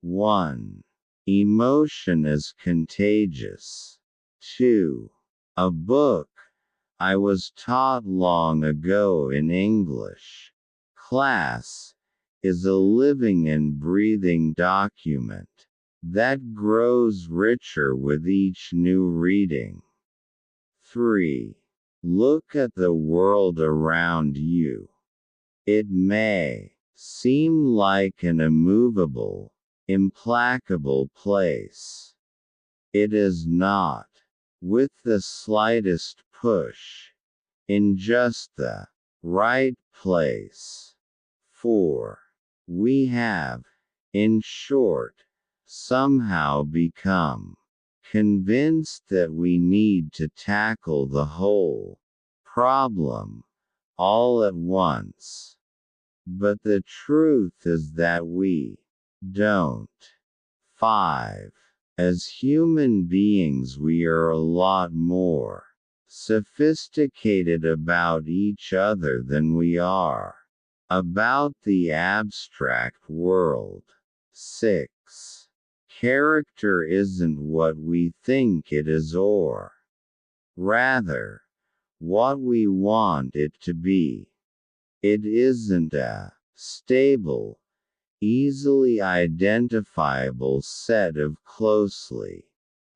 1. Emotion is contagious. 2. A book I was taught long ago in English class is a living and breathing document that grows richer with each new reading. 3. Look at the world around you. It may seem like an immovable, implacable place. It is not. With the slightest push, in just the right place. 4. We have, in short, somehow become convinced that we need to tackle the whole problem all at once. But the truth is that we don't. 5. As human beings, we are a lot more sophisticated about each other than we are about the abstract world. 6. Character isn't what we think it is, or rather, what we want it to be. It isn't a stable, easily identifiable set of closely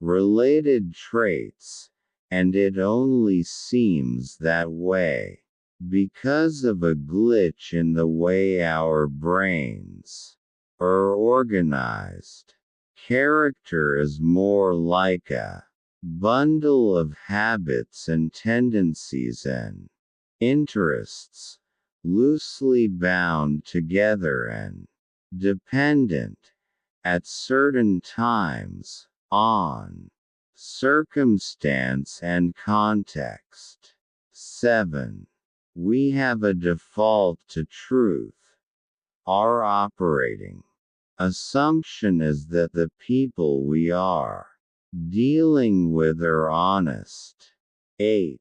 related traits, and it only seems that way because of a glitch in the way our brains are organized. Character is more like a bundle of habits and tendencies and interests, loosely bound together and dependent, at certain times, on circumstance and context. 7. We have a default to truth. Our operating assumption is that the people we are dealing with are honest. 8.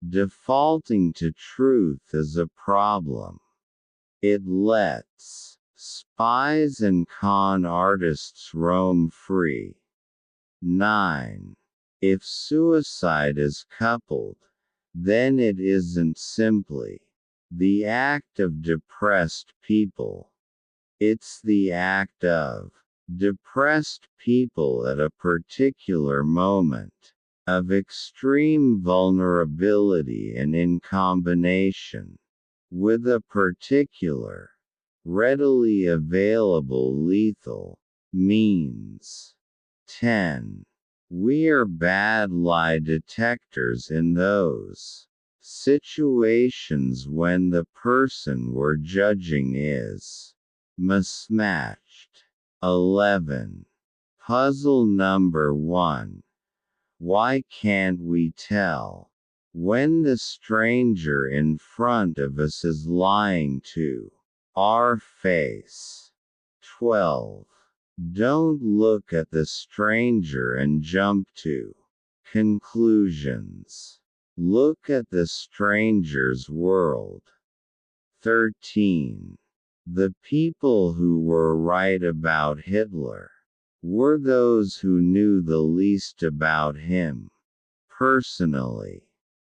Defaulting to truth is a problem. It lets spies and con artists roam free. 9. If suicide is coupled, then it isn't simply the act of depressed people. It's the act of depressed people at a particular moment of extreme vulnerability and in combination with a particular, readily available lethal means. 10. We are bad lie detectors in those situations when the person we're judging is mismatched. 11. Puzzle number 1. Why can't we tell when the stranger in front of us is lying to our face? 12. Don't look at the stranger and jump to conclusions. Look at the stranger's world. 13. The people who were right about Hitler were those who knew the least about him personally.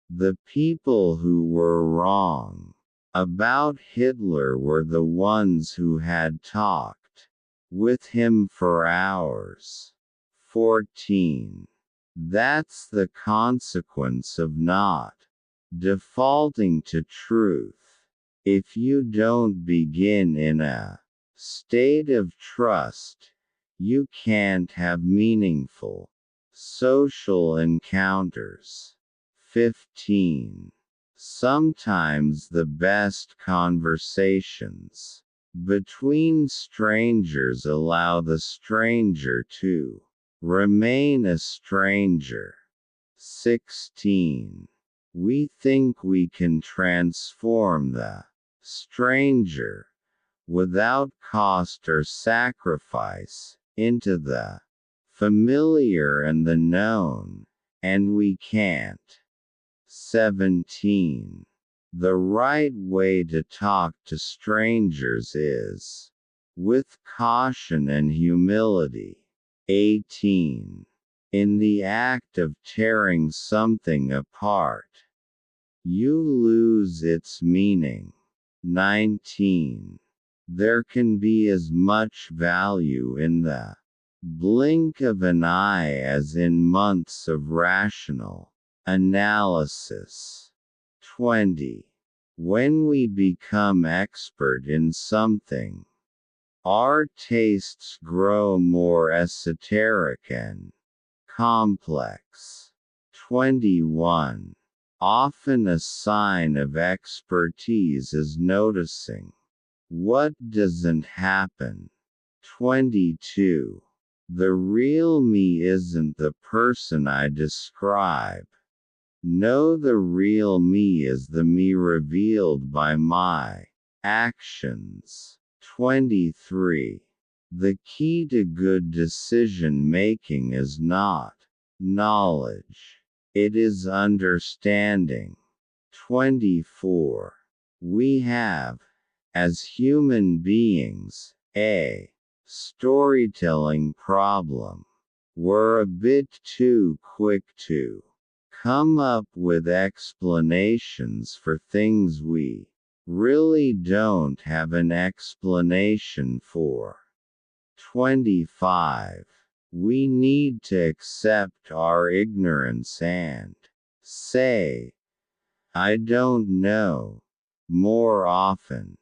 The people who were wrong about Hitler were the ones who had talked with him for hours. 14. That's the consequence of not defaulting to truth. If you don't begin in a state of trust, you can't have meaningful social encounters. 15. Sometimes the best conversations between strangers allow the stranger to remain a stranger. 16. We think we can transform the stranger, without cost or sacrifice, into the familiar and the known, and we can't. 17. The right way to talk to strangers is with caution and humility. 18. In the act of tearing something apart, you lose its meaning. 19. There can be as much value in the blink of an eye as in months of rational analysis. 20. When we become expert in something, our tastes grow more esoteric and complex. 21. Often a sign of expertise is noticing what doesn't happen. 22. The real me isn't the person I describe. No, the real me is the me revealed by my actions. 23. The key to good decision making is not knowledge, it is understanding. 24. We have, as human beings, a storytelling problem. We're a bit too quick to come up with explanations for things we really don't have an explanation for. 25. We need to accept our ignorance and say, I don't know, more often.